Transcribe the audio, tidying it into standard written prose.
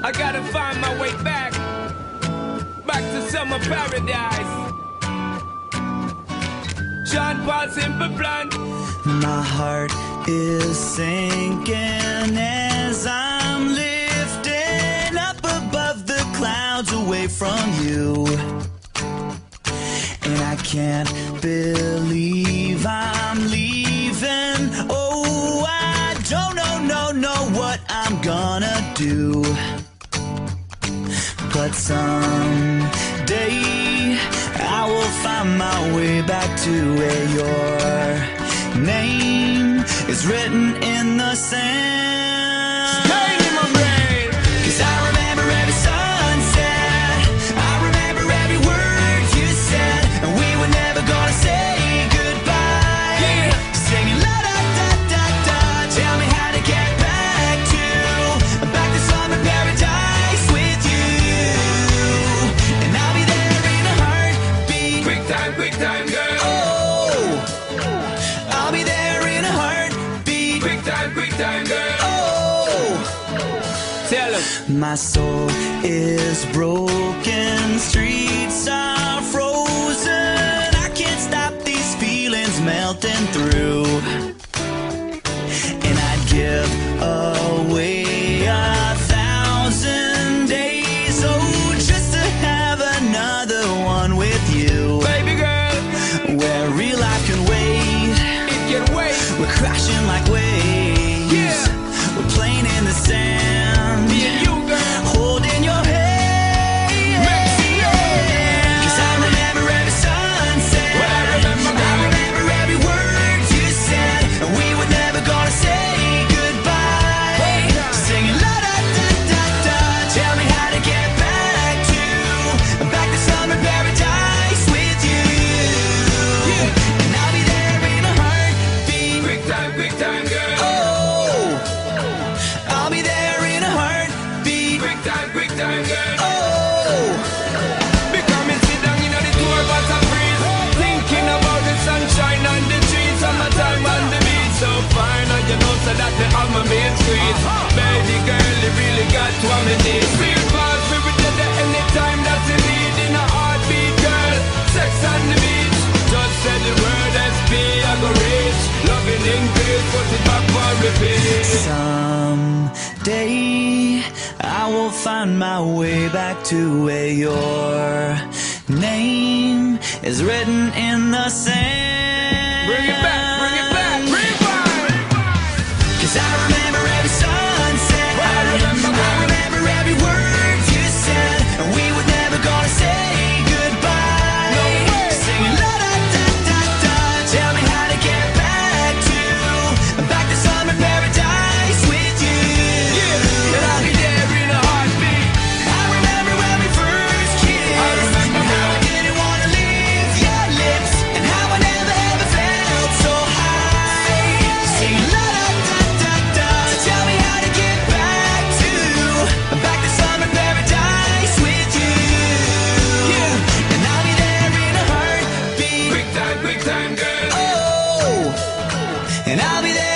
I gotta find my way back to summer paradise. Sean Paul Simple Plan. My heart is sinking as I'm lifting up above the clouds away from you. And I can't believe I'm leaving. Oh, I don't know what I'm gonna do. But someday I will find my way back to where your name is written in the sand. Stay in my brain. 'Cause I remember every sunset, I remember every word you said, and we were never gonna say goodbye. Yeah. Singing la da da da da, tell me how to get back to summer paradise with you. And I'll be there in a heartbeat. Quick time, girl. Oh, I'll be there in a heartbeat. Quick time, girl. Oh, Tell him. my soul is broken, streets are frozen. I can't stop these feelings melting through. And I'd give away 1,000 days, oh, just to have another one with you. Baby girl, Where real life can wait, it can wait. we're crashing like waves. Yeah. We're playing in the sand, Me and you, girl. holding your hand. Mexico. 'Cause I remember every sunset, What I remember, girl. I remember every word you said, and we were never gonna say goodbye. Singing la da da da da, tell me how to get back to summer paradise with you. And I'll be there in a heartbeat. Quick time, girl. Oh, I'll be there in a heartbeat. Quick time, girl. Oh, Become and sit down in the tour bus and breeze. Thinking about the sunshine on the trees. Summertime on the beach. So fine, and you know so that they have my main street. Baby girl, you really got what me need. Feel fast, we will do that anytime that you need. In a heartbeat, girl. Sex on the beach. Just say the word SP, I go reach. Loving in peace, put it back for repeat. someday I will find my way back to where your name is written in the sand. Bring it back, rewind. 'Cause I remember every sunset, What I remember, I remember every word you said, and we were never gonna say goodbye. No way. Singing la da da da da, tell me how to get back to summer paradise with you. Yeah, and I'll be there in a heartbeat. I remember when we first kissed, I remember and how I when- didn't wanna leave your lips, and how I never ever felt so high. Singing la da da da da, tell me how to get back to summer paradise with you. Yeah. And I'll be there in a heartbeat. Quick time, girl. Oh, and I'll be there